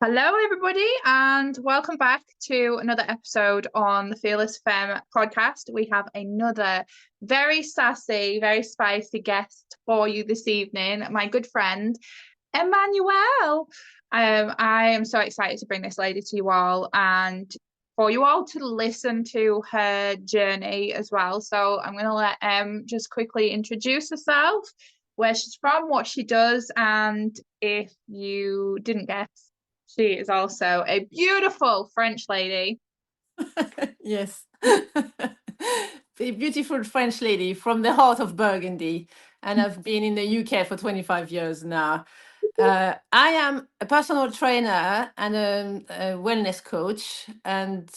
Hello, everybody, and welcome back to another episode on the Fearless Femme podcast. We have another very sassy, very spicy guest for you this evening, my good friend, Emmanuelle. I am so excited to bring this lady to you all and for you all to listen to her journey as well. So I'm going to let just quickly introduce herself, where she's from, what she does, and if you didn't guess, she is also a beautiful French lady. Yes. A beautiful French lady from the heart of Burgundy. And I've been in the UK for 25 years now. I am a personal trainer and a wellness coach. And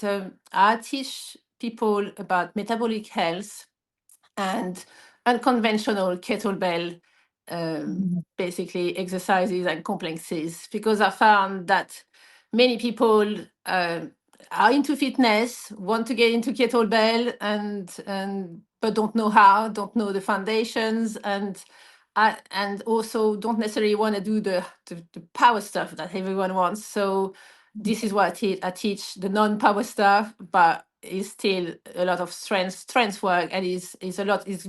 I teach people about metabolic health and unconventional kettlebell, basically exercises and complexes, because I found that many people are into fitness, want to get into kettlebell, and but don't know how, don't know the foundations, and also don't necessarily want to do the power stuff that everyone wants. So this is what I teach the non-power stuff, but is still a lot of strength work, and is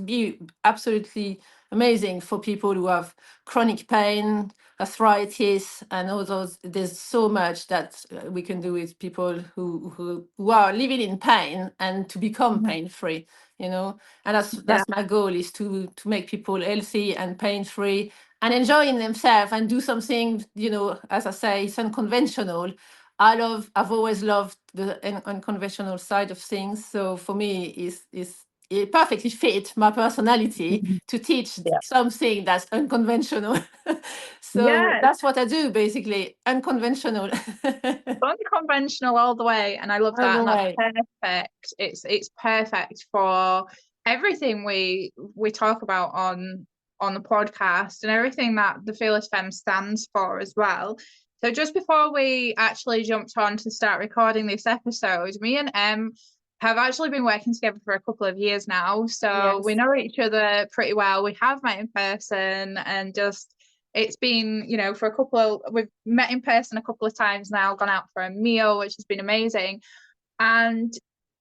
be absolutely amazing for people who have chronic pain, arthritis, and all those. There's so much that we can do with people who are living in pain and to become pain free. And that's my goal, is to make people healthy and pain free and enjoying themselves and do something. As I say, it's unconventional. I've always loved the unconventional side of things. So for me, it perfectly fit my personality to teach Yeah. something that's unconventional. So Yes, that's what I do, basically, unconventional. unconventional all the way, and I love All that, the and that's way. perfect. It's perfect for everything we talk about on the podcast and everything that the Fearless Femme stands for as well. So just before we actually jumped on to start recording this episode, me and Em have actually been working together for a couple of years now. So we Yes. know each other pretty well. We have met in person, and just it's been, for we've met in person a couple of times now, gone out for a meal, which has been amazing. And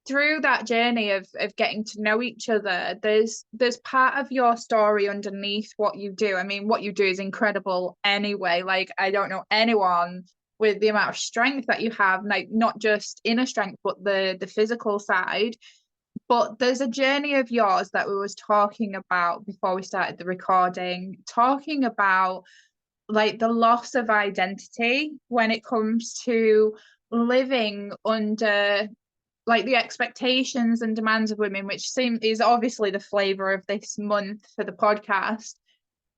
through that journey of getting to know each other, there's part of your story underneath what you do. I mean, what you do is incredible anyway. Like, I don't know anyone with the amount of strength that you have, like not just inner strength, but the physical side. But there's a journey of yours that we was talking about before we started the recording, talking about like the loss of identity when it comes to living under like the expectations and demands of women, which is obviously the flavor of this month for the podcast.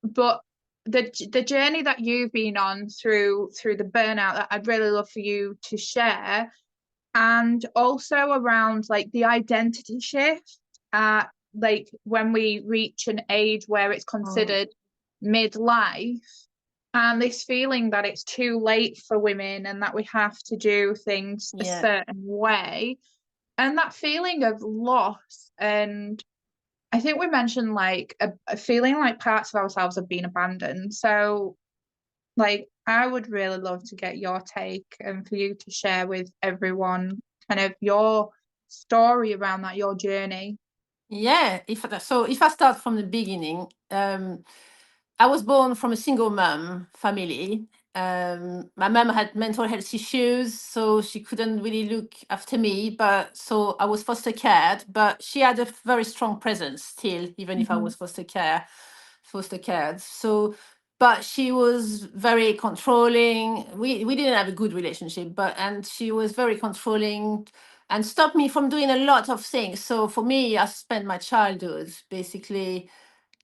But the journey that you've been on through the burnout, that I'd really love for you to share, and also around like the identity shift at like when we reach an age where it's Mm. considered midlife, and this feeling that it's too late for women and that we have to do things a Yeah. certain way, and that feeling of loss. And I think we mentioned like a feeling like parts of ourselves have been abandoned. So like I would really love to get your take and for you to share with everyone kind of your story around that, your journey. Yeah. If I start from the beginning, I was born from a single mom family. My mom had mental health issues, so she couldn't really look after me. But so I was foster cared, but she had a very strong presence still, even if I was foster cared. So, but she was very controlling. We didn't have a good relationship, and she was very controlling and stopped me from doing a lot of things. So for me, I spent my childhood basically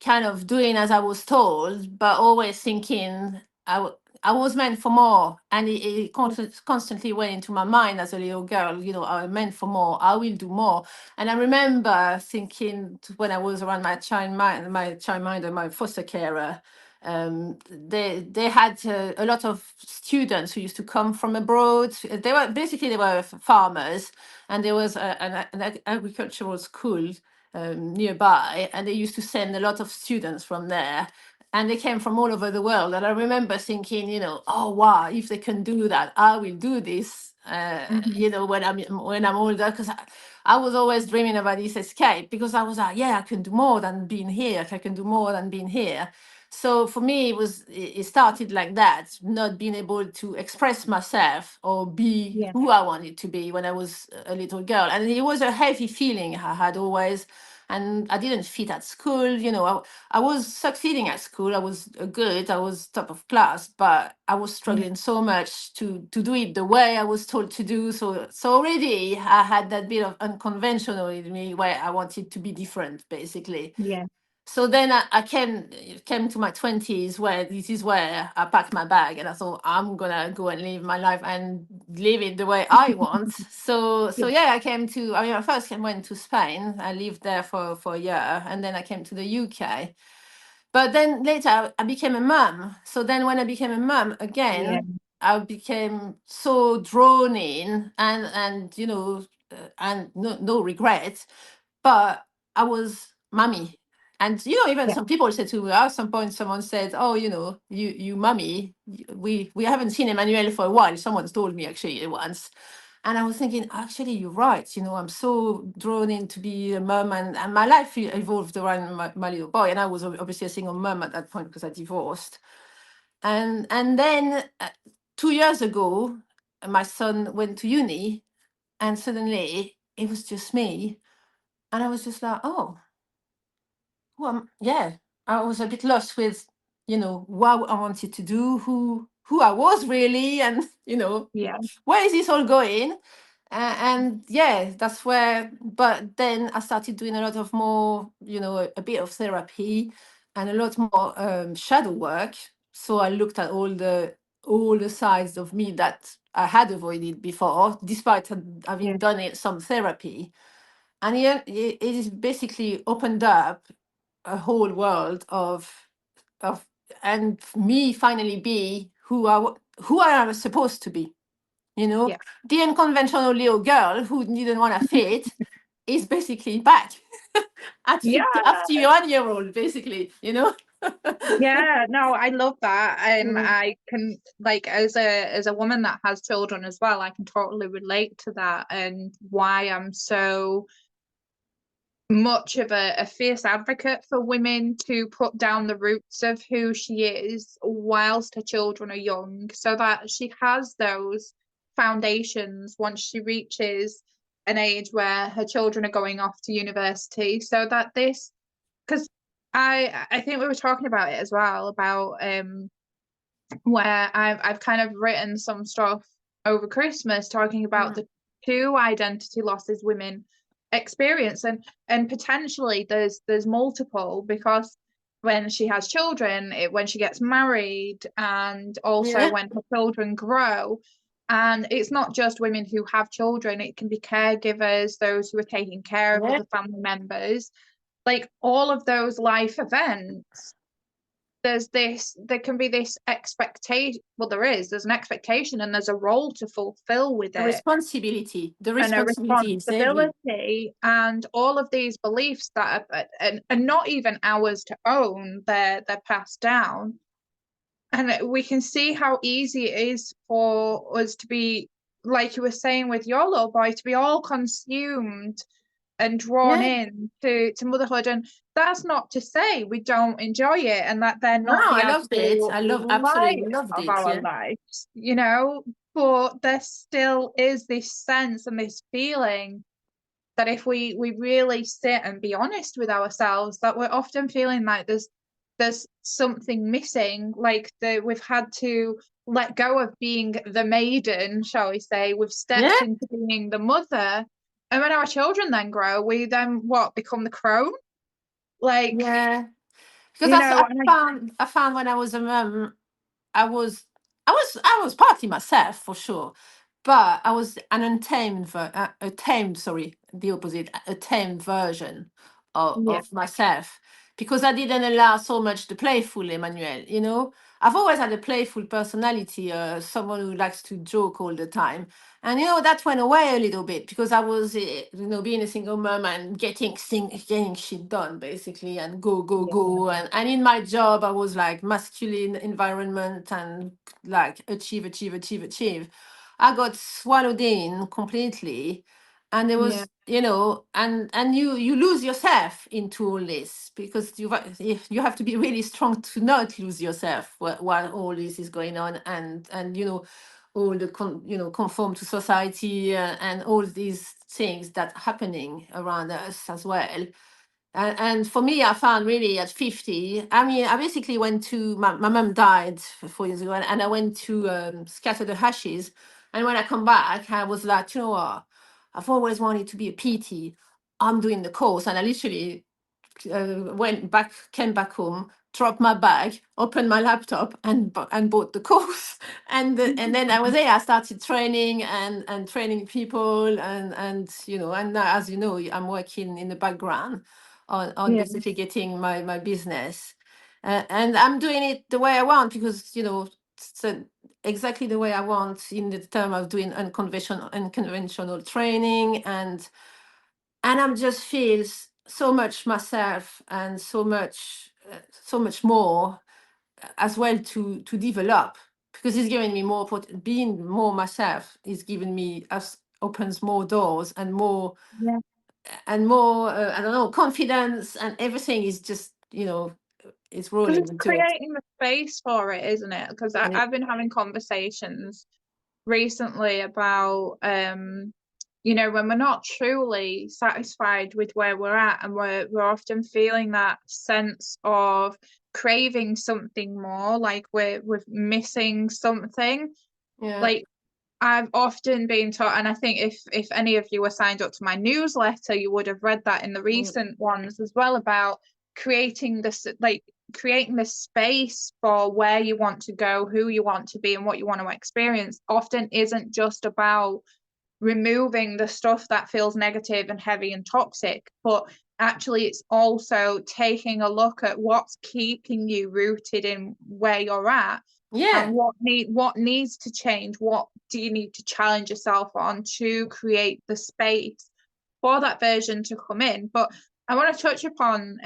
kind of doing as I was told, but always thinking I was meant for more. And it constantly went into my mind as a little girl, I'm meant for more, I will do more. And I remember thinking when I was around my childminder, my foster carer, they had a lot of students who used to come from abroad. They were farmers, and there was an agricultural school nearby, and they used to send a lot of students from there. and they came from all over the world. And I remember thinking, oh wow, if they can do that, I will do this. Mhm. When I'm older, because I was always dreaming about this escape, because I was like, yeah, I can do more than being here. I can do more than being here. So for me, it started like that, not being able to express myself or be Yeah. who I wanted to be when I was a little girl. And it was a heavy feeling I had always. And I didn't fit at school. I was succeeding at school. I was good. I was top of class, but I was Yeah. struggling so much to do it the way I was told to do. So already I had that bit of unconventional in me, where I wanted to be different, basically. Yeah. So then I came to my 20s, where this is where I packed my bag and I thought, I'm gonna go and live my life and live it the way I want. So Yeah. yeah, I first went to Spain. I lived there for a year, and then I came to the UK. But then later I became a mum. So then when I became a mum Yeah. again, I became so drawn in, and no regret, but I was mummy. And even Yeah. some people said to me at some point, someone said, "Oh, you mummy, we haven't seen Emmanuelle for a while." Someone told me actually once. And I was thinking, actually, you're right. I'm so drawn in to be a mum, and my life evolved around my little boy. And I was obviously a single mum at that point because I divorced. And then 2 years ago, my son went to uni, and suddenly it was just me. And I was just like, oh, well, yeah. I was a bit lost with, what I wanted to do, who I was really, and Yeah. where is this all going? And yeah, that's where. But then I started doing a lot of more, a bit of therapy, and a lot more shadow work. So I looked at all the sides of me that I had avoided before, despite Yeah. having done some therapy. And yeah, it is basically opened up a whole world of and me finally be who I am supposed to be. Yeah. The unconventional little girl who didn't want to fit is basically back at Yeah. 51-year-old, basically. Yeah, no, I love that. Mm. I can, like, as a woman that has children as well, I can totally relate to that, and why I'm so much of a fierce advocate for women to put down the roots of who she is whilst her children are young, so that she has those foundations once she reaches an age where her children are going off to university, so that this, because I think we were talking about it as well, about where I've kind of written some stuff over Christmas talking about Mm. the two identity losses women experience, and potentially there's multiple, because when she has children, when she gets married, and also Yeah, when her children grow. And it's not just women who have children, it can be caregivers, those who are taking care of yeah. other family members, like all of those life events. There can be this expectation, well, there's an expectation and there's a role to fulfill with The it, responsibility. The and a responsibility is heavy. responsibility, and all of these beliefs that are not even ours to own. They're passed down, and we can see how easy it is for us to be, like you were saying with your little boy, to be all consumed and drawn Yeah. in to motherhood. And that's not to say we don't enjoy it and that they're No, not the I loved it. absolute I light absolutely loved of it. our Yeah. lives, but there still is this sense and this feeling that if we really sit and be honest with ourselves, that we're often feeling like there's something missing, like we've had to let go of being the maiden, shall we say. We've Yeah. stepped into being the mother, and when our children then grow, we then become the crone, like, Yeah. Because I and found when I was a mum, I was I was partly myself for sure, but I was an a tamed, sorry, the opposite, a tamed version of, yeah, of myself, because I didn't allow so much the playful Emmanuelle. I've always had a playful personality, someone who likes to joke all the time. And, that went away a little bit because I was, being a single mom and getting shit done, basically, and go, go, Yeah. go. And in my job, I was like masculine environment and like achieve, achieve, achieve, achieve. I got swallowed in completely. And there Yeah. was, and you lose yourself into all this because you have to be really strong to not lose yourself while all this is going on, and all the conform to society, and all these things that happening around us as well. And for me, I found really at 50, I mean, I basically went to, my mum died 4 years ago, and I went to scatter the ashes. And when I come back, I was like, you know what? I've always wanted to be a PT. I'm doing the course. And I literally came back home, dropped my bag, opened my laptop, and bought the course. And then I was there. I started training and training people, and now, as you know, I'm working in the background on Yeah. basically getting my business, and I'm doing it the way I want because so exactly the way I want in the term of doing unconventional training, and I'm just feels so much myself and so much more as well to develop, because it's giving me more being more myself is giving me as opens more doors and more Yeah. I don't know, confidence, and everything is just it's Because rolling it's into it. creating the space for it, isn't it? Because Yeah. I've been having conversations recently about when we're not truly satisfied with where we're at, and we're often feeling that sense of craving something more, like we're missing something. Yeah. Like, I've often been taught, and I think if any of you were signed up to my newsletter, you would have read that in the recent ones as well, about creating this space for where you want to go, who you want to be, and what you want to experience. Often isn't just about removing the stuff that feels negative and heavy and toxic, but actually it's also taking a look at what's keeping you rooted in where you're at, Yeah. and what needs to change, what do you need to challenge yourself on to create the space for that version to come in. But I want to touch upon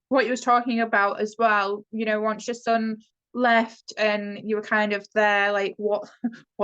what you was talking about as well. Once your son left and you were kind of there, like, what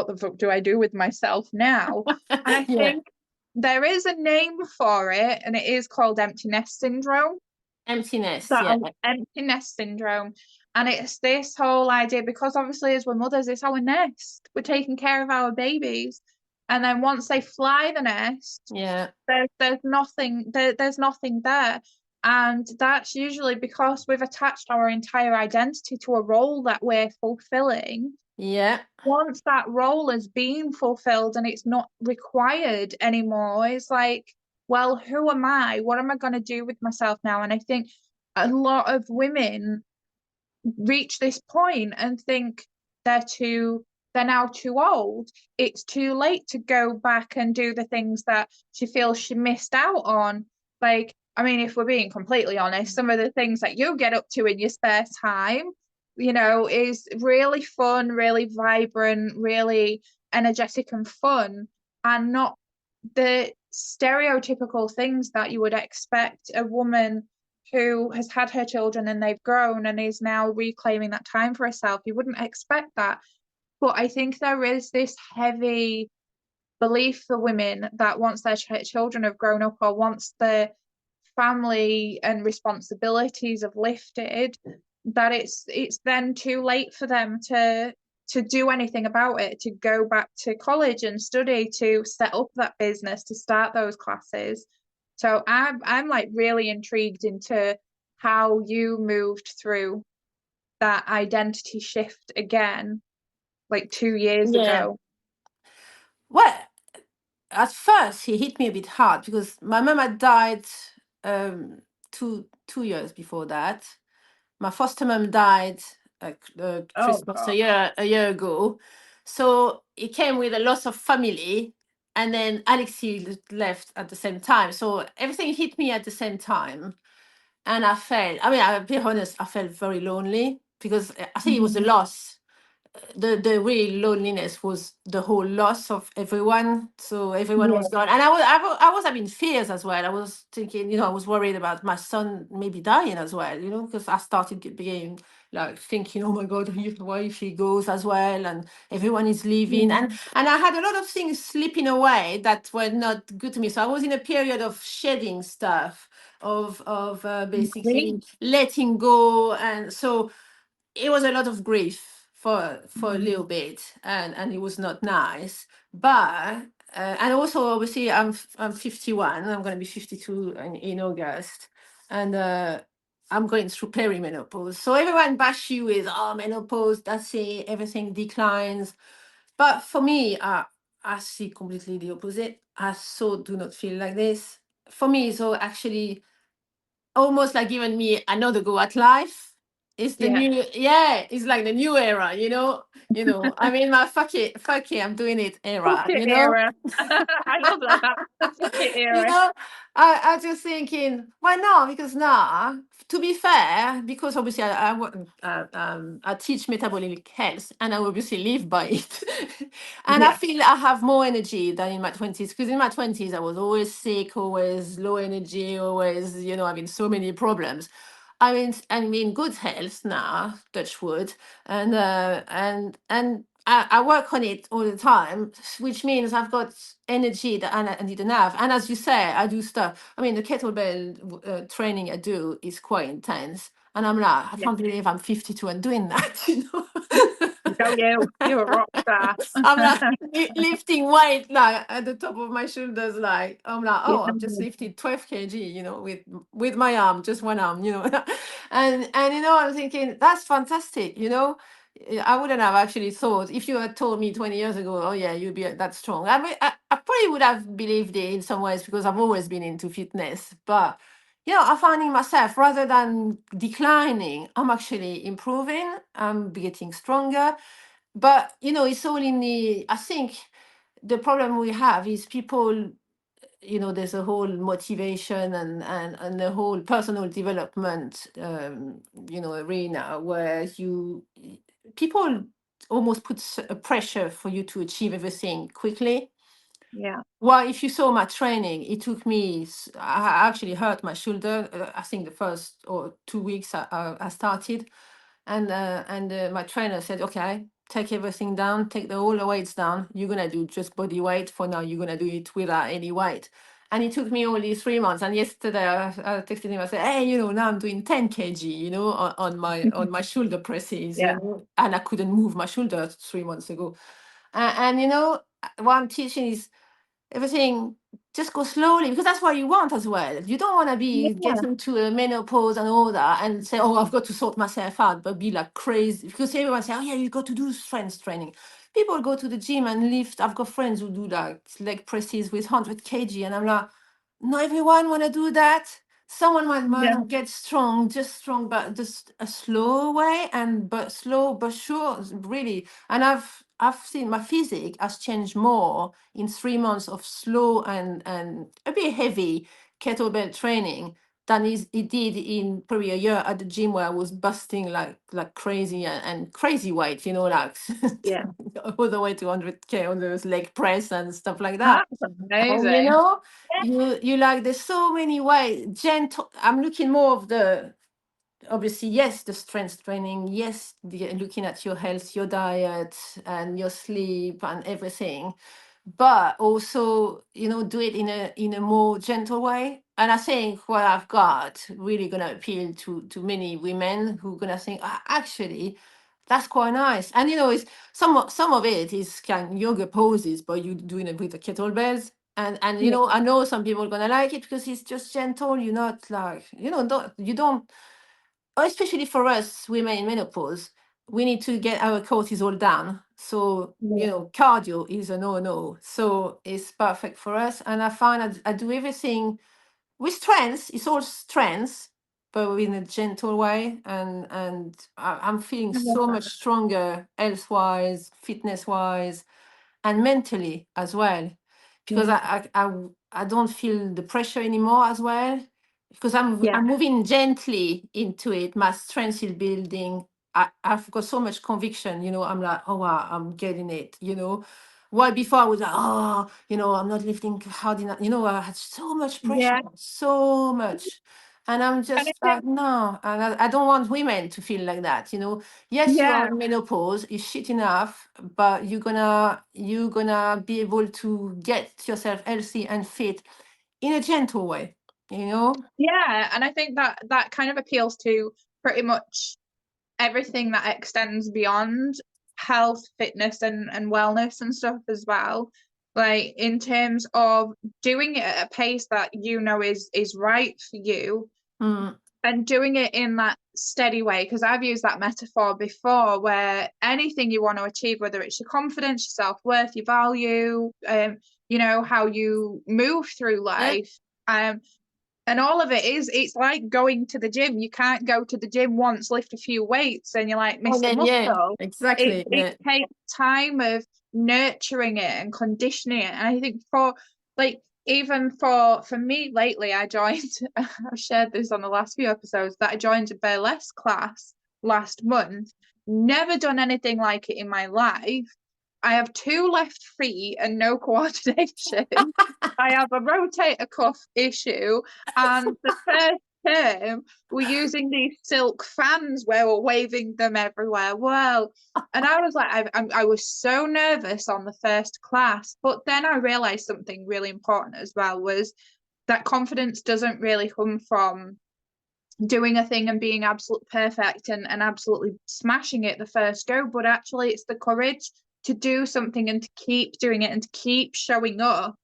the fuck do I do with myself now? And I Yeah. think there is a name for it, and it is called empty nest syndrome. Emptiness. That Yeah. empty nest syndrome. And it's this whole idea, because obviously as we're mothers, it's our nest. We're taking care of our babies. And then once they fly the nest, Yeah. there's nothing there's nothing there. And that's usually because we've attached our entire identity to a role that we're fulfilling. Yeah. Once that role has been fulfilled and it's not required anymore, it's like, well, who am I? What am I going to do with myself now? And I think a lot of women reach this point and think they're now too old. It's too late to go back and do the things that she feels she missed out on. Like, I mean, if we're being completely honest, some of the things that you get up to in your spare time, is really fun, really vibrant, really energetic and fun, and not the stereotypical things that you would expect a woman who has had her children and they've grown and is now reclaiming that time for herself. You wouldn't expect that. But I think there is this heavy belief for women that once their children have grown up, or once the family and responsibilities have lifted, that it's then too late for them to do anything about it, to go back to college and study, to set up that business, to start those classes. So I'm like really intrigued into how you moved through that identity shift again, like 2 years Yeah. ago. Well, at first he hit me a bit hard because my mom had died um, two years before that. My foster mom died Oh Christmas God. a year ago, so it came with a loss of family, and then Alexei left at the same time. So everything hit me at the same time, and I felt. I mean, I'll be honest, I felt very lonely. because I think it was the Mhm. loss. The real loneliness was the whole loss of everyone. So everyone Yeah. was gone, and I was having fears as well. I was thinking, I was worried about my son maybe dying as well, because I started being like thinking, oh my God, what if he goes as well, and everyone is leaving, Yeah. and I had a lot of things slipping away that were not good to me. So I was in a period of shedding stuff, of Great. basically letting go, and so it was a lot of grief for a Mhm. little bit, and it was not nice. But and also obviously I'm 51. I'm going to be 52 in August, and I'm going through perimenopause. So everyone bash you with, oh, menopause, that's it, everything declines. But for me, I see completely the opposite. I so do not feel like this. For me, so actually almost like giving me another go at life. It's the Yeah. new, yeah, it's like the new era, I'm in my fuck it, I'm doing it era, Pocket era. I love that. Pocket you era. know, I just thinking, why not? Because now, to be fair, because obviously I teach metabolic health and I obviously live by it. And I Yeah. feel I have more energy than in my 20s. Because in my 20s, I was always sick, always low energy, always, having so many problems. I'm in good health now, touch wood, and I work on it all the time, which means I've got energy that I didn't have. And as you say, I do stuff. I mean, the kettlebell training I do is quite intense, and I'm like, I Yeah. can't believe I'm 52 and doing that. Go you. You're a rock star. I'm like lifting weight like at the top of my shoulders. Like I'm like, Yeah. oh, I've just lifted 12 kg, with my arm, just one arm, and I'm thinking that's fantastic. I wouldn't have actually thought if you had told me 20 years ago, oh yeah, you'd be that strong. I mean, I probably would have believed it in some ways because I've always been into fitness, but. I'm finding myself rather than declining, I'm actually improving. I'm getting stronger, but it's all in the, I think the problem we have is people, there's a whole motivation and the whole personal development arena where people almost put a pressure for you to achieve everything quickly. Yeah. Well, if you saw my training, it took me, I actually hurt my shoulder. I think the first or 2 weeks I started. And my trainer said, okay, take everything down, take all the weights down. You're going to do just body weight. For now, you're going to do it without any weight. And it took me only 3 months. And yesterday I texted him, I said, hey, now I'm doing 10 kg, on my shoulder presses, Yeah. and I couldn't move my shoulder 3 months ago. And what I'm teaching is everything just go slowly because that's what you want as well. You don't want to be Yeah. getting to a menopause and all that and say, oh, I've got to sort myself out, but be like crazy because everyone say, oh yeah, you got to do strength training. People go to the gym and lift. I've got friends who do like leg presses with 100 kg, and I'm like, not everyone want to do that. Someone might Yeah. want to get strong, just strong, but just a slow way, and but slow but sure, really. And I've seen my physique has changed more in 3 months of slow and a bit heavy kettlebell training than it did in probably a year at the gym where I was busting like crazy and crazy weight, like Yeah. all the way to 100K on those leg press and stuff like that. That's And amazing. you like there's so many ways. Gentle. I'm looking more of the obviously yes the strength training, yes looking at your health, your diet, and your sleep and everything, but also do it in a more gentle way. And I think what I've got really gonna appeal to many women who gonna think, "Ah, actually that's quite nice." And it's some of it is kind of yoga poses, but you doing it with the kettlebells. And Yeah. I know some people are gonna like it because it's just gentle. You're not like you don't especially for us women in menopause, we need to get our cortisol down. So, Yeah. cardio is a no. So it's perfect for us. And I find I do everything with strength. It's all strength, but in a gentle way. And I'm feeling I love so much that. stronger health wise, fitness wise, and mentally as well, because Yeah. I don't feel the pressure anymore as well, because I'm Yeah. I'm moving gently into it. My strength is building I've got so much conviction, I'm like, oh wow, I'm getting it, while before I was like, oh, I'm not lifting hard enough, I had so much pressure, Yeah. so much. And I'm And I just think, like, no, and I don't want women to feel like that, yes, you are yeah, in menopause, it's shit enough, but you're gonna be able to get yourself healthy and fit in a gentle way, yeah. And I think that that kind of appeals to pretty much everything that extends beyond health, fitness, and wellness and stuff as well. Like in terms of doing it at a pace that is right for you, Mm, and doing it in that steady way. Because I've used that metaphor before, where anything you want to achieve, whether it's your confidence, your self-worth, your value, how you move through yeah. life, and all of it's like going to the gym. You can't go to the gym once, lift a few weights, and you're like And Mr. then, yeah, Muscle. exactly. It Yeah. takes time of nurturing it and conditioning it. And I think for like even for me lately, I joined I've shared this on the last few episodes that I joined a burlesque class last month. Never done anything like it in my life. I have two left feet and no coordination. I have a rotator cuff issue, and the first term we're using these silk fans where we're waving them everywhere. Well, and I was like, I was so nervous on the first class, but then I realized something really important as well was that confidence doesn't really come from doing a thing and being absolutely perfect and absolutely smashing it the first go, but actually it's the courage to do something and to keep doing it and to keep showing up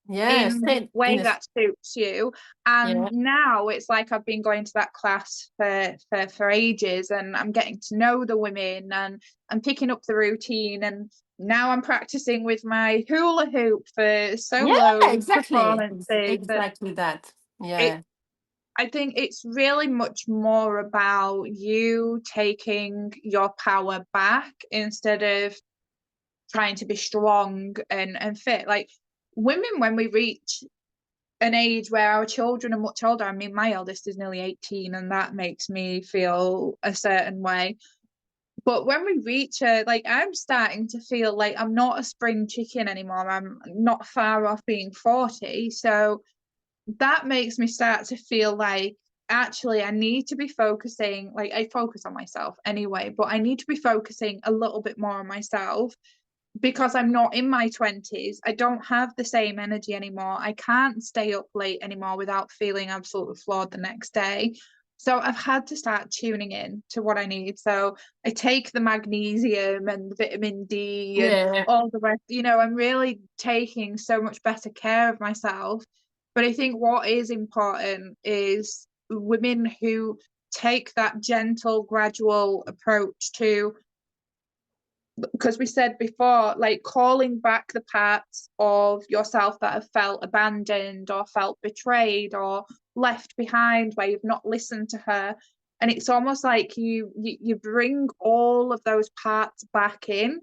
Yeah, in the stay way in a, that suits you. And yeah. now it's like I've been going to that class for ages, and I'm getting to know the women, and I'm picking up the routine, and now I'm practicing with my hula hoop for Yeah, solo exactly. performances. And Exactly that. it Yeah. I think it's really much more about you taking your power back instead of trying to be strong and fit. Like women, when we reach an age where our children are much older, I mean, my eldest is nearly 18, and that makes me feel a certain way. But when we reach like I'm starting to feel like I'm not a spring chicken anymore. I'm not far off being 40. So that makes me start to feel like actually I need to be focusing, like I focus on myself anyway, but I need to be focusing a little bit more on myself because I'm not in my 20s. I don't have the same energy anymore. I can't stay up late anymore without feeling absolutely flawed the next day. So I've had to start tuning in to what I need. So I take the magnesium and the vitamin D and Yeah. all the rest. I'm really taking so much better care of myself. But I think what is important is women who take that gentle, gradual approach to, because we said before, like calling back the parts of yourself that have felt abandoned or felt betrayed or left behind, where you've not listened to her. And it's almost like you bring all of those parts back in,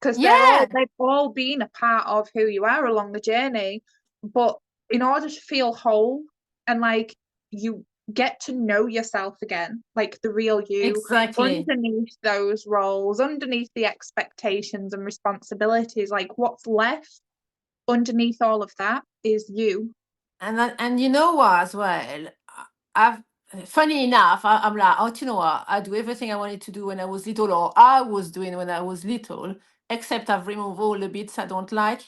because Yeah. they've all been a part of who you are along the journey. But in order to feel whole and like you get to know yourself again, like the real you, Exactly. underneath those roles, underneath the expectations and responsibilities, like what's left underneath all of that is you. And you know what as well? I've funny enough, I'm like, oh, do you know what? I do everything I wanted to do when I was little, or I was doing when I was little, except I've removed all the bits I don't like.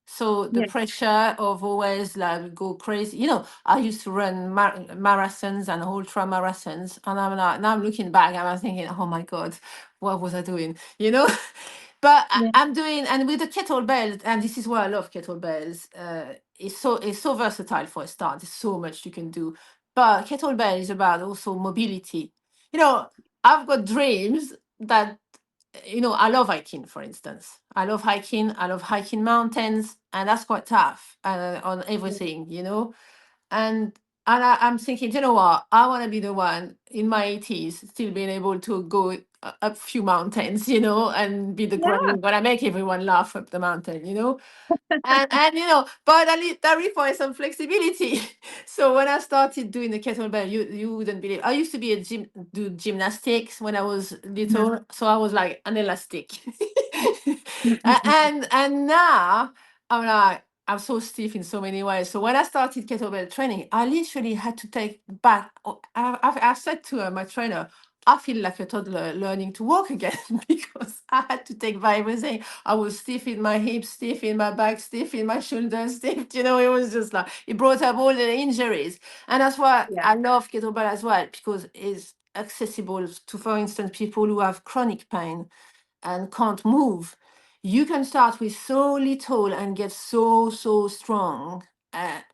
So the Yeah. pressure of always like go crazy. I used to run marathons and ultra marathons, and I'm like, now I'm looking back, and I'm thinking, oh my God, what was I doing? But Yeah. I'm doing, and with the kettlebells, and this is why I love kettlebells. It's so versatile for a start. There's so much you can do. But kettlebell is about also mobility. You know, I've got dreams that, I love hiking, for instance. I love hiking. I love hiking mountains, and that's quite tough on everything. And I'm thinking, you know what? I want to be the one in my 80s still being able to go up a few mountains, you know, and be the granny Yeah. who's gonna make everyone laugh up the mountain, you know. And you know, but that requires some flexibility. So when I started doing the kettlebell, you wouldn't believe. I used to be do gymnastics when I was little, so I was like an elastic. And now I'm like I'm so stiff in so many ways. So when I started kettlebell training, I literally had to take back. I said to my trainer, I feel like a toddler learning to walk again because I had to take back everything. I was stiff in my hips, stiff in my back, stiff in my shoulders, stiff. You know, it was just like it brought up all the injuries, and that's why Yeah. I love kettlebell as well because it's accessible to, for instance, people who have chronic pain and can't move. You can start with so little and get so strong.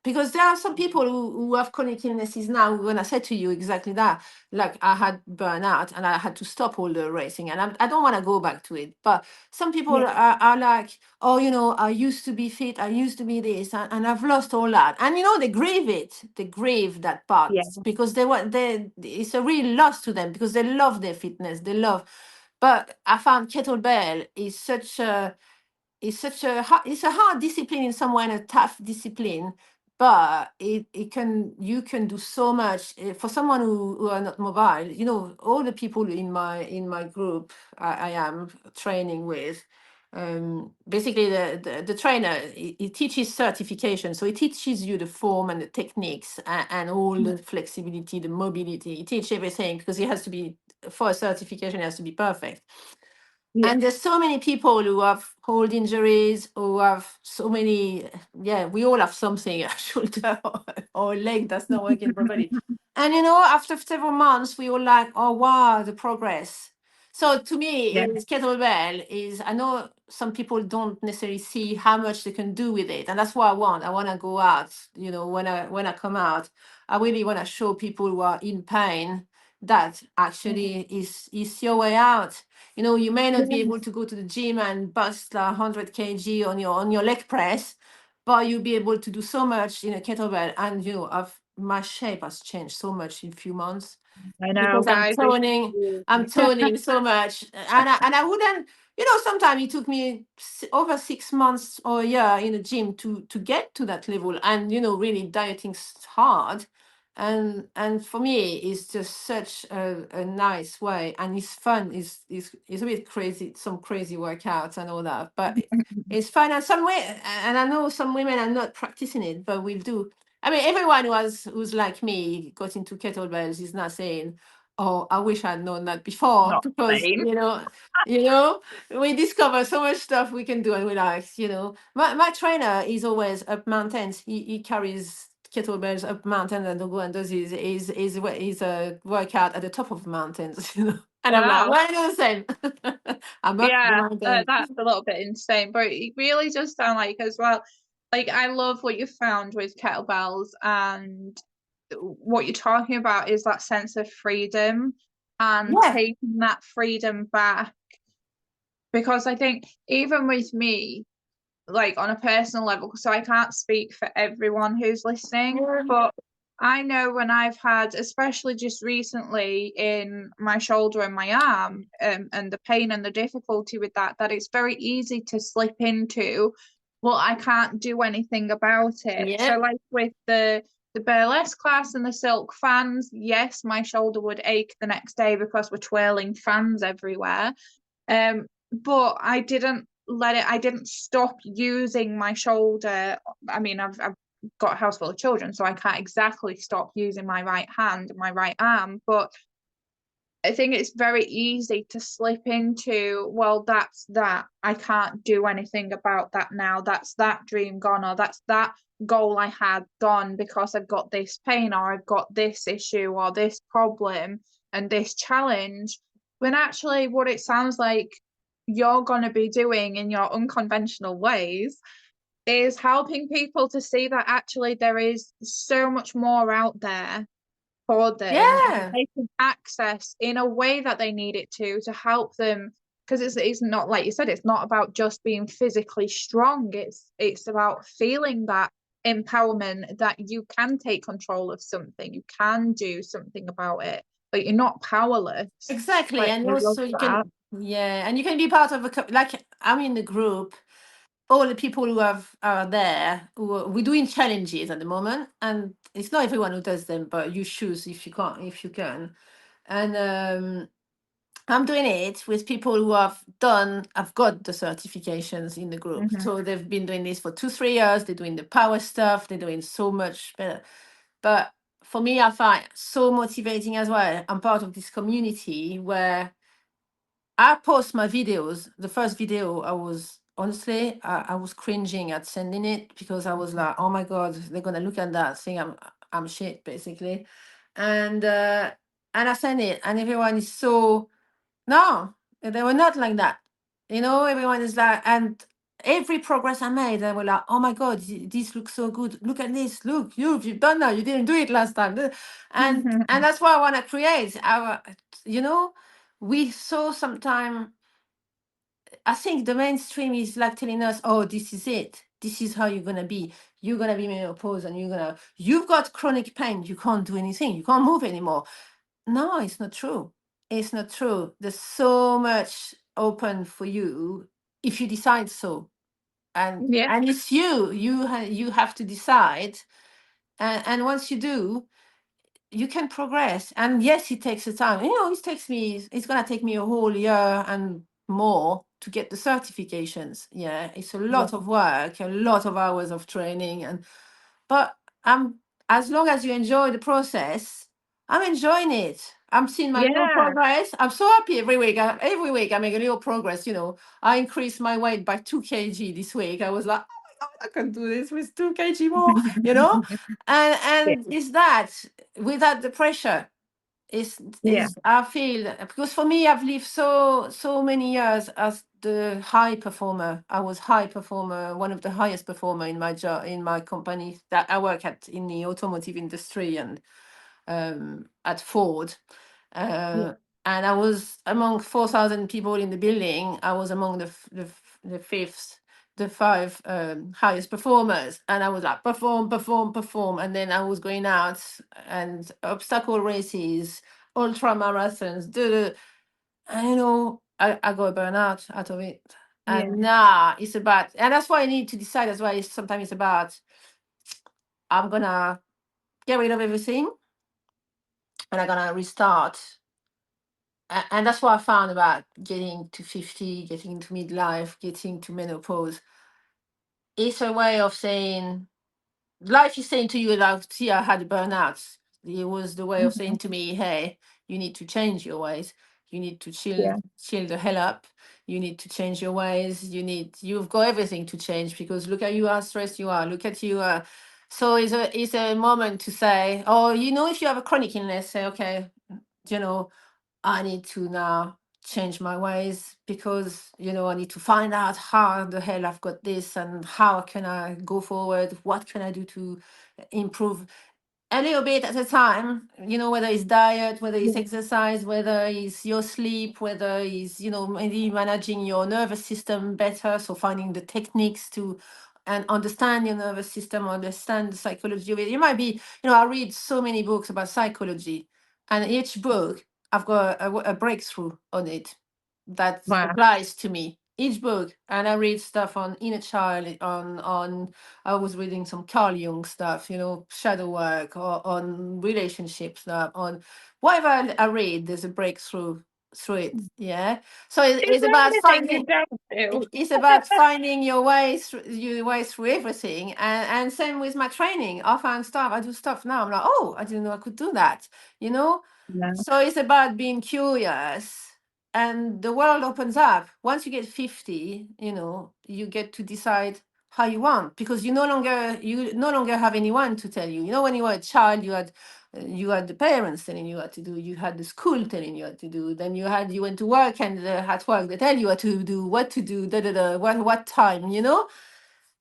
Because there are some people who have chronic illnesses now. When I said to you exactly that, like I had burnout and I had to stop all the racing, and I don't want to go back to it. But some people Yeah. are like, oh, you know, I used to be fit, I used to be this, and I've lost all that. And you know, they grieve it, they grieve that part Yeah. because they it's a real loss to them because they love their fitness, they love. But I found kettlebell it's a hard discipline in some way and a tough discipline, but it can you can do so much for someone who are not mobile. You know, all the people in my group I am training with. Basically, the trainer he teaches certification, so he teaches you the form and the techniques and all the flexibility, the mobility. He teaches everything because he has to be for a certification. It has to be perfect. Yeah. And there's so many people who have hold injuries, who have so many, yeah, we all have something, a shoulder or a leg that's not working properly. And you know, after several months, we all like, oh wow, the progress. So to me, Yeah. is kettlebell is I know some people don't necessarily see how much they can do with it. And that's what I want. I want to go out, you know, when I come out, I really want to show people who are in pain that actually is your way out. You know, you may not be able to go to the gym and bust 100 kg on your leg press, but you'll be able to do so much in a kettlebell. And you know, my shape has changed so much in a few months I know, because I'm guys. It's toning, huge. I'm toning so much, and I wouldn't. You know, sometimes it took me over 6 months or a year in the gym to get to that level, and you know, really dieting's hard, and for me, it's just such a nice way, and it's fun. It's a bit crazy, some crazy workouts and all that, but it's fun. And some way, and I know some women are not practicing it, but we do. I mean, everyone who's like me got into kettlebells is not saying, "Oh, I wish I'd known that before," Not because sane. you know, we discover so much stuff we can do, and we like, you know, my trainer is always up mountains. He carries kettlebells up mountains and go and does his workout at the top of mountains, you know. And I'm like, Wow. why are you the same? I'm up the Yeah, mountain. that's a little bit insane, but it really does sound like as well. Like I love what you found with kettlebells, and what you're talking about is that sense of freedom and Yeah, taking that freedom back. Because I think even with me, like on a personal level, so I can't speak for everyone who's listening, yeah, but I know when I've had, especially just recently in my shoulder and my arm, and the pain and the difficulty with that, that it's very easy to slip into, well, I can't do anything about it. So yeah, like with the burlesque class and the silk fans, yes, my shoulder would ache the next day because we're twirling fans everywhere. But I didn't stop using my shoulder. I mean, I've got a house full of children, so I can't exactly stop using my right hand and my right arm, but I think it's very easy to slip into, well, that's that. I can't do anything about that now. That's that dream gone, or that's that goal I had gone because I've got this pain, or I've got this issue, or this problem and this challenge. When actually, what it sounds like you're going to be doing in your unconventional ways is helping people to see that actually there is so much more out there for them that yeah. they can access in a way that they need it to help them, because it's not, like you said, it's not about just being physically strong, it's about feeling that empowerment that you can take control of something, you can do something about it. but you're not powerless. Exactly. Like, And I love also you that. can, yeah, and you can be part of a, like I'm in the group, all the people who are there, we're doing challenges at the moment, and it's not everyone who does them, but you choose if you can't, if you can. And I'm doing it with people who have got the certifications in the group. Mhm. So they've been doing this for 2, 3 years. They're doing the power stuff. They're doing so much better. But for me, I find so motivating as well. I'm part of this community where I post my videos. The first video, I was honestly, I was cringing at sending it because I was like, oh my God, they're gonna look at that, think I'm shit, basically. And I sent it, and everyone is so, no, they were not like that. Everyone is like, and every progress I made, they were like, oh my God, this looks so good. Look at this. Look, you've done that. You didn't do it last time. And that's what I want to create. You know, we saw sometime, I think the mainstream is like telling us, oh, this is it. This is how you're gonna be. You're gonna be menopause, and you've got chronic pain. You can't do anything. You can't move anymore. No, it's not true. It's not true. There's so much open for you if you decide so, and Yeah. and it's you. You have to decide, and once you do, you can progress. And yes, it takes a time. It's gonna take me a whole year and more to get the certifications. Yeah, it's a Yeah. lot of work, a lot of hours of training, but I'm as long as you enjoy the process, I'm enjoying it. I'm seeing my little Yeah. progress. I'm so happy every week. Every week I make a little progress. I increased my weight by 2 kg this week. I was like, oh my God, I can do this with 2 kg more. You know, and Yeah. and it's that without the pressure. Yeah. Is I feel, because for me I've lived so many years as the high performer. I was high performer, one of the highest performer in my job, in my company that I work at in the automotive industry, and at Ford. Yeah. Uh, and I was among 4,000 people in the building. I was among the fifth, the five highest performers. And I was like, perform, perform, perform. And then I was going out and obstacle races, ultra marathons, and I got burnout out of it. Yeah. And now it's about, and that's why I need to decide as well. Sometimes it's about, I'm gonna get rid of everything, and I'm gonna restart. And that's what I found about getting to 50, getting to midlife, getting to menopause. It's a way of saying, life is saying to you, like, see, I had a burnout. It was the way of Mhm. saying to me, hey, you need to change your ways. You need to chill, Yeah. chill the hell up. You need to change your ways. You've got everything to change, because look at you, how stressed you are. Look at you. So it's a moment to say, oh, if you have a chronic illness, say, okay, you know, I need to now change my ways, because I need to find out how the hell I've got this, and how can I go forward, what can I do to improve a little bit at a time, whether it's diet, whether it's Yeah. exercise, whether it's your sleep, whether it's maybe managing your nervous system better, so finding the techniques to and understand your nervous system, understand the psychology of it. It might be, I read so many books about psychology, and each book I've got a breakthrough on it that Wow. applies to me. Each book, and I read stuff on inner child, on I was reading some Carl Jung stuff, shadow work, or on relationship stuff, on whatever I read. There's a breakthrough through it. Yeah. So Is it's there about anything you finding. don't do? It's about finding your way through everything, and same with my training. I find stuff. I do stuff now. I'm like, oh, I didn't know I could do that. You know. No. So it's about being curious, and the world opens up. Once you get 50, you get to decide how you want, because you no longer have anyone to tell you. When you were a child, you had the parents telling you what to do. You had the school telling you what to do. Then you went to work, and at work they tell you what to do, da da da, what time. Once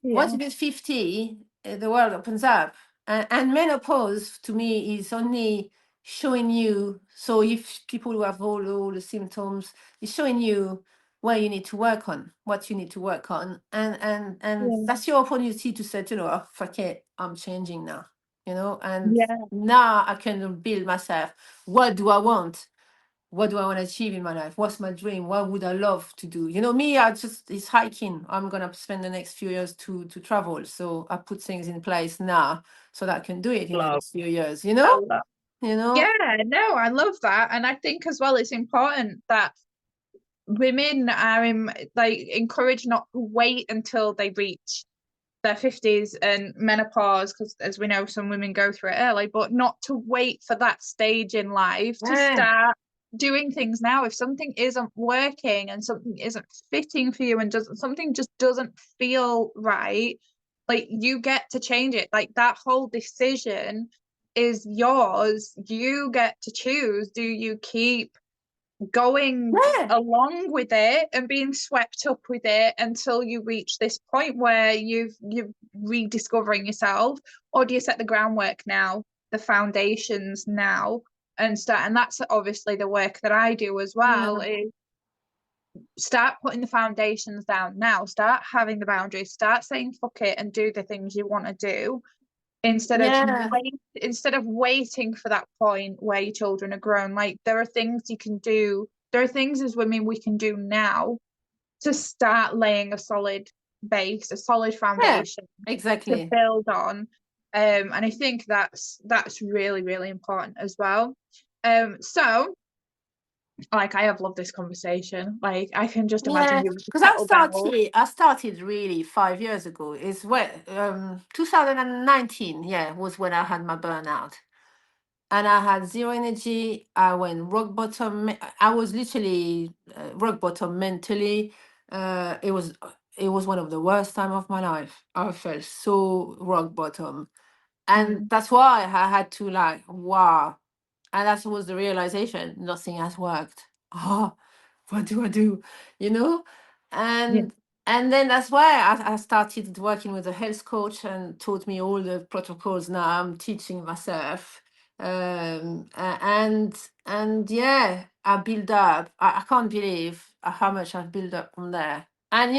Yeah. you get 50, the world opens up. And menopause to me is only showing you. So if people who have all the symptoms, it's showing you where you need to work on, what you need to work on. And Yeah. that's your opportunity to say, oh, fuck it, I'm changing now. you know, and Yeah. now I can build myself. What do I want? What do I want to achieve in my life? What's my dream? What would I love to do? You know, me, I just, it's hiking. I'm gonna spend the next few years to travel. So I put things in place now so that I can do it in the Love. next few years, Love that. you know? Yeah, no, I love that. And I think as well it's important that women are like encouraged not to wait until they reach their 50s and menopause, because as we know, some women go through it early, but not to wait for that stage in life to Yeah, start doing things now. If something isn't working and something isn't fitting for you and something just doesn't feel right, like you get to change it. Like that whole decision is yours. You get to choose. Do you keep going yeah, along with it and being swept up with it until you reach this point where you're rediscovering yourself, or do you set the groundwork now, the foundations now, and start? And that's obviously the work that I do as well, yeah, is start putting the foundations down now, start having the boundaries, start saying fuck it and do the things you want to do, yeah, instead of waiting for that point where your children are grown. Like there are things you can do, there are things as women we can do now to start laying a solid base, a solid yeah, foundation to exactly. build on. And I think that's really, really important as well. So like I have loved this conversation. Like I can just imagine Yeah, you with the because kettlebell. I started really 5 years ago. It's when 2019, yeah, was when I had my burnout. And I had zero energy. I went rock bottom. I was literally rock bottom mentally. It was one of the worst time of my life. I felt so rock bottom, and Mm, that's why I had to like, wow. And that was the realization: nothing has worked. Oh, what do I do? You know, yeah. and and then that's why I started working with a health coach and taught me all the protocols. Now I'm teaching myself, and yeah, I build up. I can't believe how much I've built up from there. And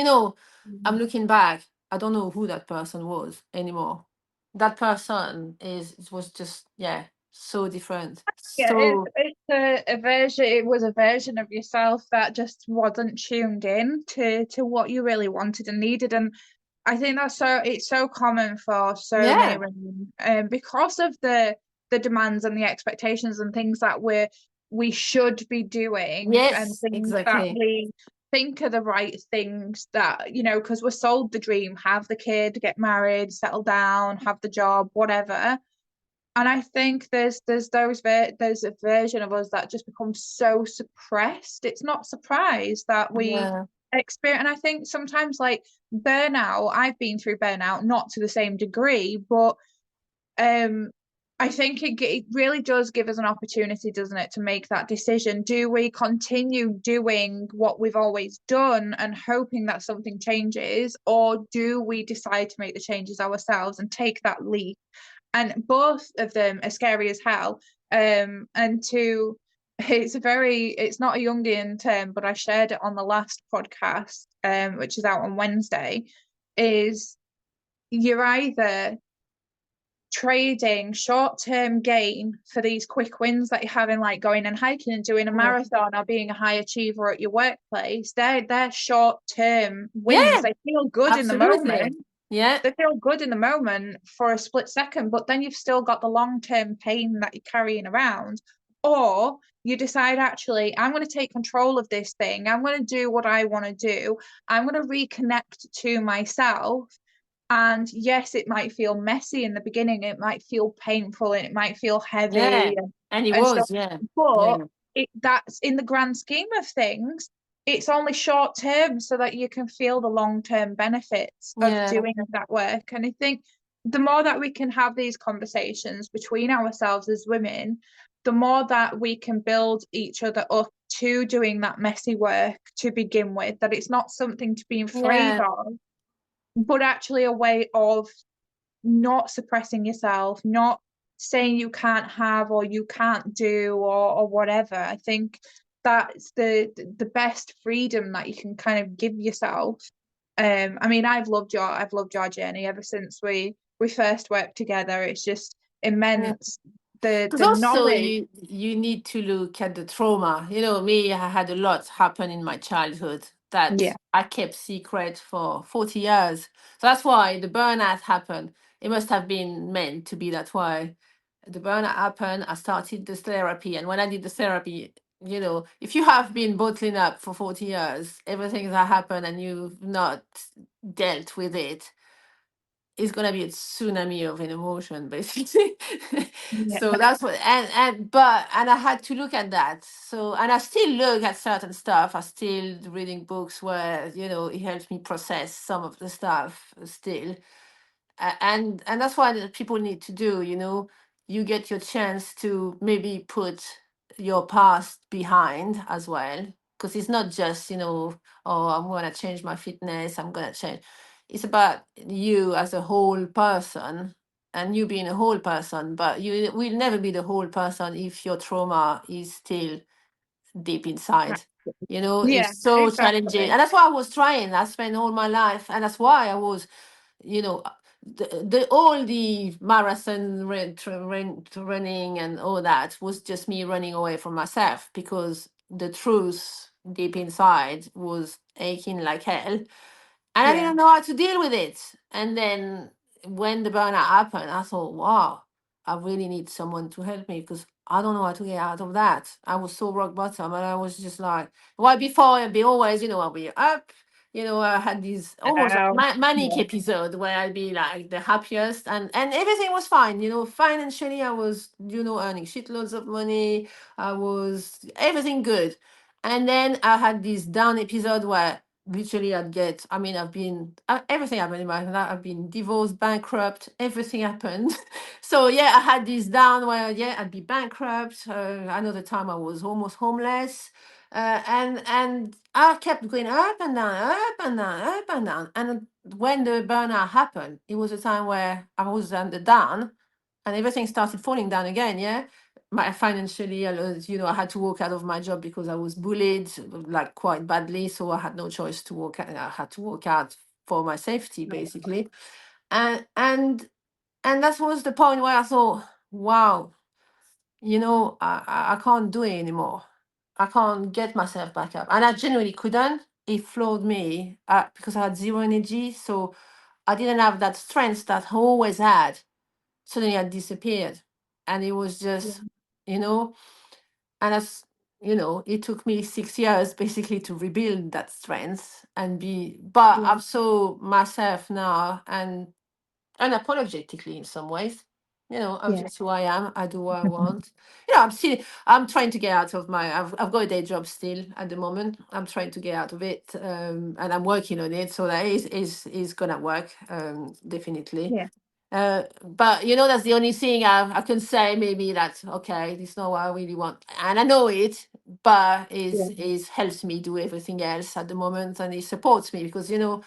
I'm looking back. I don't know who that person was anymore. That person was just, yeah, so different. Yeah, it's So a version. It was a version of yourself that just wasn't tuned in to what you really wanted and needed. And I think it's so common for so many yeah, women, because of the demands and the expectations and things that we should be doing, and yes, things that exactly. we think are the right things, that because we're sold the dream, have the kid, get married, settle down, have the job, whatever. And I think there's a version of us that just becomes so suppressed. It's not surprised that we Yeah, experience. And I think sometimes like burnout, I've been through burnout, not to the same degree, but um I think it really does give us an opportunity, doesn't it, to make that decision. Do we continue doing what we've always done and hoping that something changes, or do we decide to make the changes ourselves and take that leap? And both of them are scary as hell. And to it's not a Jungian term, but I shared it on the last podcast, which is out on Wednesday, is you're either trading short-term gain for these quick wins that you're having, like going and hiking and doing a yeah, marathon or being a high achiever at your workplace. They're short-term wins. yeah, They feel good in the absolutely. moment, Yeah, they feel good in the moment for a split second, but then you've still got the long-term pain that you're carrying around. Or you decide, actually, I'm going to take control of this thing. I'm going to do what I want to do. I'm going to reconnect to myself. And yes, it might feel messy in the beginning. It might feel painful and it might feel yeah. heavy And it and stuff. was, yeah, But yeah, that's in the grand scheme of things, it's only short term, so that you can feel the long term benefits of yeah, doing that work. And I think the more that we can have these conversations between ourselves as women, the more that we can build each other up to doing that messy work to begin with, that it's not something to be afraid yeah, of, but actually a way of not suppressing yourself, not saying you can't have or you can't do or whatever. I think that's the best freedom that you can kind of give yourself. I mean, I've loved your journey ever since we first worked together. It's just immense. The Because also knowledge. you need to look at the trauma. You know, me, I had a lot happen in my childhood that Yeah. I kept secret for 40 years. So that's why the burnout happened. It must have been meant to be that way. The burnout happened, I started this therapy, and when I did the therapy, you know, if you have been bottling up for 40 years, everything that happened and you've not dealt with it, it's gonna be a tsunami of an emotion, basically. Yeah. So that's what, and I had to look at that. So, and I still look at certain stuff. I still reading books where, you know, it helps me process some of the stuff still. And that's what people need to do, you know. You get your chance to maybe put your past behind as well, because it's not just, you know, oh, I'm going to change my fitness, I'm going to change. It's about you as a whole person, and you being a whole person, but you will never be the whole person if your trauma is still deep inside. You know, Yeah, it's so challenging. exactly. And that's why I was trying. I spent all my life, and that's why I was, you know, the all the marathon running and all that was just me running away from myself, because the truth deep inside was aching like hell, and I Yeah. didn't know how to deal with it. And then when the burnout happened, I thought, wow, I really need someone to help me, because I don't know how to get out of that. I was so rock bottom, and I was just like, well, before I'd be always, you know, I'll be up. You know, I had these almost like Wow. manic Yeah. episode where I'd be like the happiest, and everything was fine. You know, financially, I was, you know, earning shitloads of money. I was everything good, and then I had this down episode where literally I'd get, I mean, I've been everything happened in my life. I've been divorced, bankrupt, everything happened. So yeah, I had this down where, yeah, I'd be bankrupt. Another time I was almost homeless, and I kept going up and down, up and down, up and down. And when the burnout happened, it was a time where I was on the down, and everything started falling down again. Yeah, my financially, you know, I had to walk out of my job because I was bullied like quite badly. So I had no choice to walk out. I had to walk out for my safety, basically. And and and that was the point where I thought, wow, you know, I can't do it anymore. I can't get myself back up, and I genuinely couldn't. It floored me because I had zero energy, so I didn't have that strength that I always had. Suddenly, I disappeared, and it was Yeah. just, you know, and as you know, it took me 6 years basically to rebuild that strength and be. But Yeah. I'm so myself now, and unapologetically in some ways. You know, I'm Yeah. just who I am. I do what I want. You know, I'm trying to get out of my, I've got a day job still at the moment. I'm trying to get out of it, and I'm working on it. So that is gonna work, definitely. Yeah. But you know, that's the only thing I can say. Maybe that okay, this is not what I really want, and I know it, but Yeah. is helps me do everything else at the moment, and it supports me because, you know,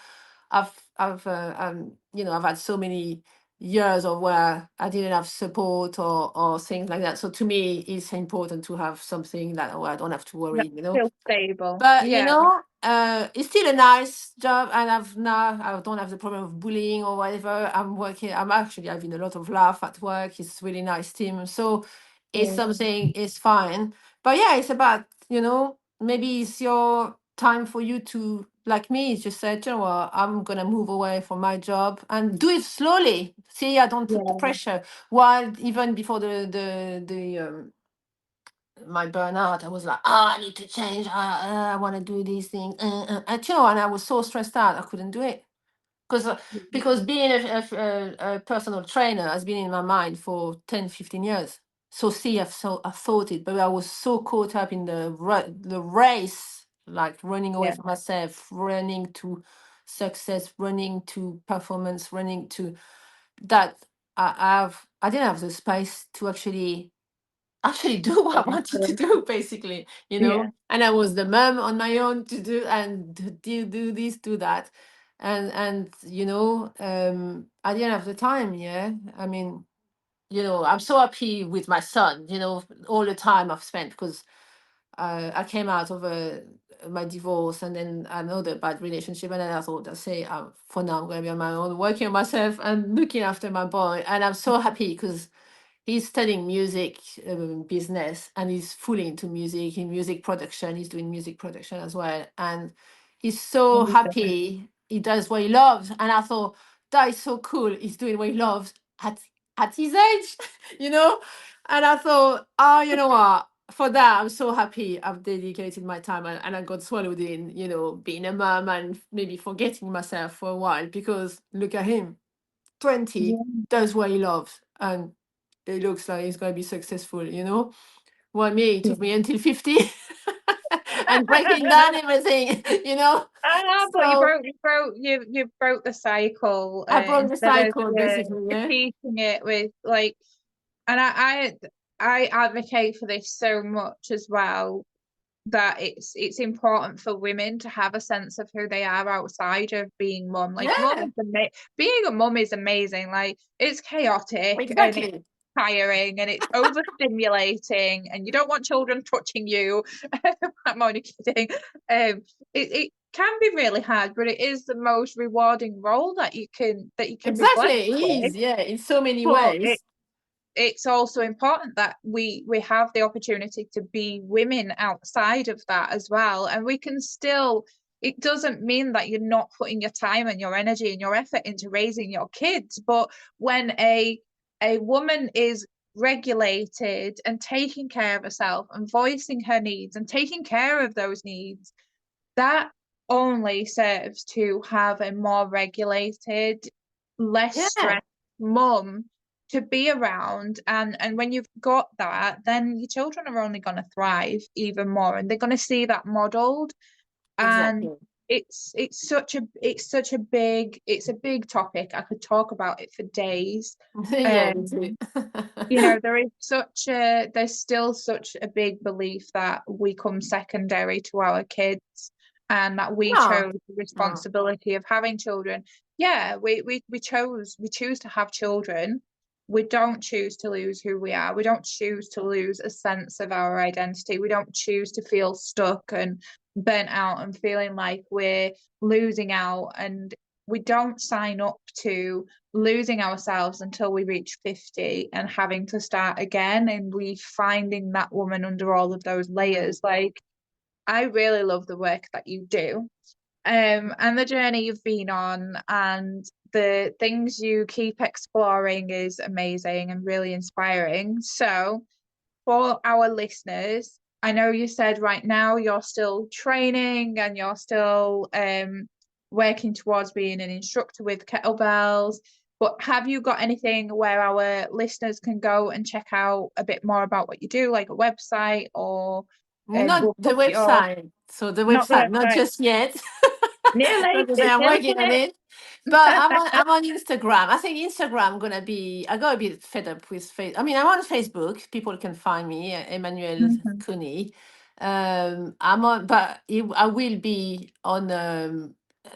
you know, I've had so many years of where I didn't have support or things like that. So to me, it's important to have something that where I don't have to worry, That's you know. still stable. But you Yeah. know, it's still a nice job, and I don't have the problem of bullying or whatever. I'm working. I'm actually having a lot of laugh at work. It's really nice team, so it's Yeah. something. It's fine. But yeah, it's about, you know, maybe it's your time for you to, like me, just say, "Do you know what, I'm gonna move away from my job and do it slowly. See, I don't put the Yeah. pressure. While even before my burnout, I was like, oh, I need to change. I want to do these things. And, you know, and I was so stressed out, I couldn't do it. Because being a personal trainer has been in my mind for 10, 15 years. So see, I thought it, but I was so caught up in the race, like running away Yeah. from myself, running to success, running to performance, running to that. I didn't have the space to actually do what I wanted to do, basically, you Yeah. know. And I was the mom on my own to do and do this, do that, and you know, I didn't have the time. Yeah, I mean, you know, I'm so happy with my son. You know, all the time I've spent because I came out of my divorce and then another bad relationship, and then I thought, I say, for now I'm going to be on my own, working on myself and looking after my boy, and I'm so happy because he's studying music business, and he's fully into music, in music production. He's doing music production as well, and he's so Amazing. happy. He does what he loves, and I thought that is so cool. He's doing what he loves at his age, you know. And I thought, oh, you know what? For that, I'm so happy I've dedicated my time, and I got swallowed in, being a mom and maybe forgetting myself for a while, because look at him, 20, Yeah. does what he loves, and it looks like he's going to be successful, you know. Well, me, it took me until 50 and breaking down everything, you know. But So you broke the cycle, I broke the instead of cycle, basically, yeah. repeating it with like, and I advocate for this so much as well, that it's important for women to have a sense of who they are outside of being mum. Like, Yeah, being a mum is amazing. Like, it's chaotic and it's exactly. tiring and it's overstimulating, and you don't want children touching you. I'm only kidding. It can be really hard, but it is the most rewarding role that you can be Exactly, blessed it with. is, yeah, in so many But ways. it's also important that we have the opportunity to be women outside of that as well, and we can still, it doesn't mean that you're not putting your time and your energy and your effort into raising your kids, but when a woman is regulated and taking care of herself and voicing her needs and taking care of those needs, that only serves to have a more regulated, less Yeah, stressed mum to be around. And when you've got that, then your children are only going to thrive even more, and they're going to see that modeled. And exactly. it's a big topic. I could talk about it for days. Yeah, me um too. there's still such a big belief that we come secondary to our kids, and that we No, chose the no. responsibility of having children. Yeah, we choose to have children. We don't choose to lose who we are. We don't choose to lose a sense of our identity. We don't choose to feel stuck and burnt out and feeling like we're losing out. And we don't sign up to losing ourselves until we reach 50 and having to start again and finding that woman under all of those layers. Like, I really love the work that you do, and the journey you've been on, and the things you keep exploring is amazing and really inspiring. So for our listeners, I know you said right now you're still training and you're still working towards being an instructor with kettlebells, but have you got anything where our listeners can go and check out a bit more about what you do, like a website, or Not we'll the put your, website. So the not the website, not website, just yet. nearly, Not to say it's I'm nearly working on finished. it. But I'm on Instagram. I think Instagram gonna be. I got a bit fed up with I mean, I'm on Facebook. People can find me, Emmanuelle Mhm. Cooney. I'm on, but I will be on.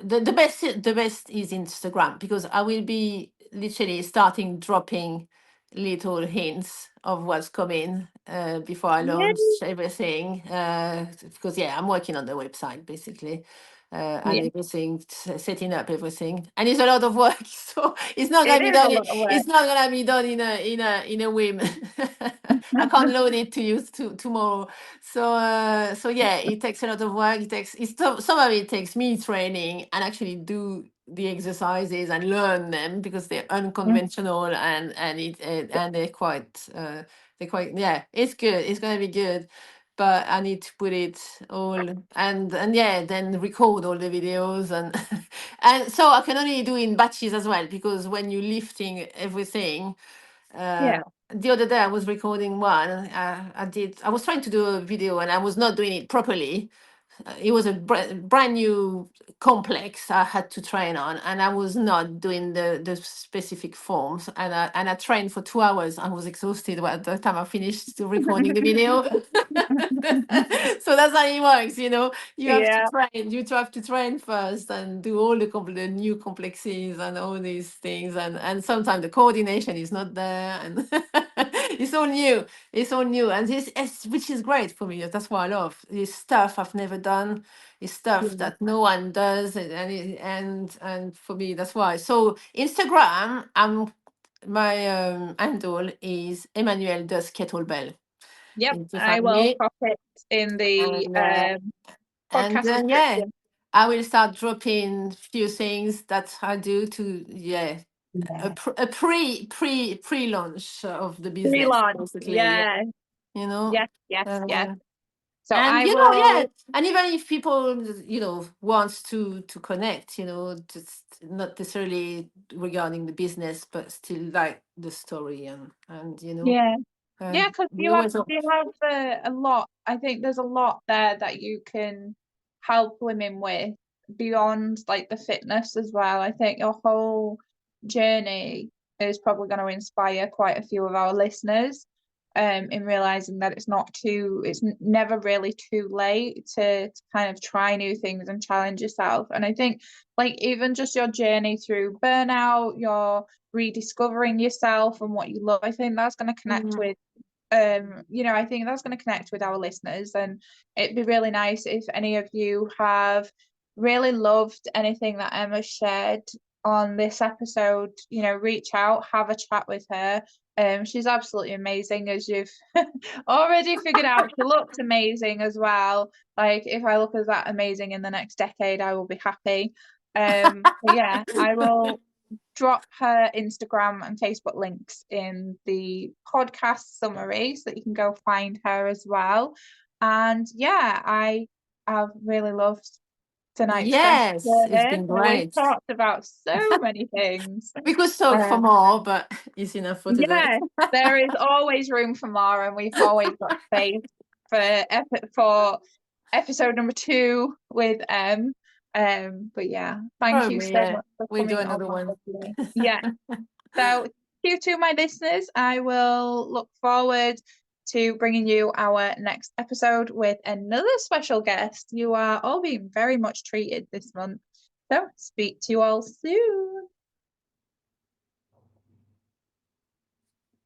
The best is Instagram, because I will be literally starting dropping little hints of what's coming before I launch Yay. everything. Because yeah, I'm working on the website basically, and Yeah, everything, setting up everything, and it's a lot of work. So it's not it gonna be is a done. lot of work. It's not gonna be done in a whim. I can't load it to you tomorrow. So yeah, it takes a lot of work. Some of it takes me training and actually do the exercises and learn them, because they're unconventional, and they're quite, yeah, it's good. It's gonna be good. But I need to put it all, and yeah, then record all the videos, and and so I can only do in batches as well, because when you're lifting everything, Yeah. the other day I was recording one. I was trying to do a video and I was not doing it properly. It was a brand new complex I had to train on, and I was not doing the specific forms. And I trained for 2 hours. I was exhausted by the time I finished recording the video. So that's how it works, you know. You have to Yeah. train. You have to train first and do all the new complexes and all these things, and sometimes the coordination is not there, and it's all new. It's all new, and which is great for me. That's what I love. It's stuff I've never done. It's stuff Yeah. that no one does, and for me, that's why. So Instagram, my handle is Emmanuelle does kettlebell. Yep, You can I find will me. pop it in the And podcast then yeah, description. I will start dropping few things that I do to Yeah. a pre-launch of the business Relaunch. basically. Yeah, Yeah. you know. Yes, yes, yes. Uh, So and I you know, yeah, will, and even if people wants to connect, just not necessarily regarding the business, but still like the story and yeah. Yeah, because we always you have a lot. I think there's a lot there that you can help women with beyond like the fitness as well. I think your whole journey is probably going to inspire quite a few of our listeners, in realizing that it's never really too late to kind of try new things and challenge yourself. And I think like even just your journey through burnout, your rediscovering yourself and what you love, I think that's going to connect Mm, with I think that's going to connect with our listeners, and it'd be really nice if any of you have really loved anything that Emma shared on this episode, reach out, have a chat with her. She's absolutely amazing, as you've already figured out. She looks amazing as well. Like if I look as that amazing in the next decade, I will be happy. But yeah, I will drop her Instagram and Facebook links in the podcast summary so that you can go find her as well. And yeah, I have really loved tonight's guest. yes, it's been We've great. talked about so many things. We could talk for Um, more, but it's enough for today. yeah, there is always room for more, and we've always got space for episode number 2 with M. But yeah, thank you Probably, so yeah. much for We'll do coming on another one. today. Yeah. So, you to my listeners, I will look forward to bringing you our next episode with another special guest. You are all being very much treated this month. So, speak to you all soon.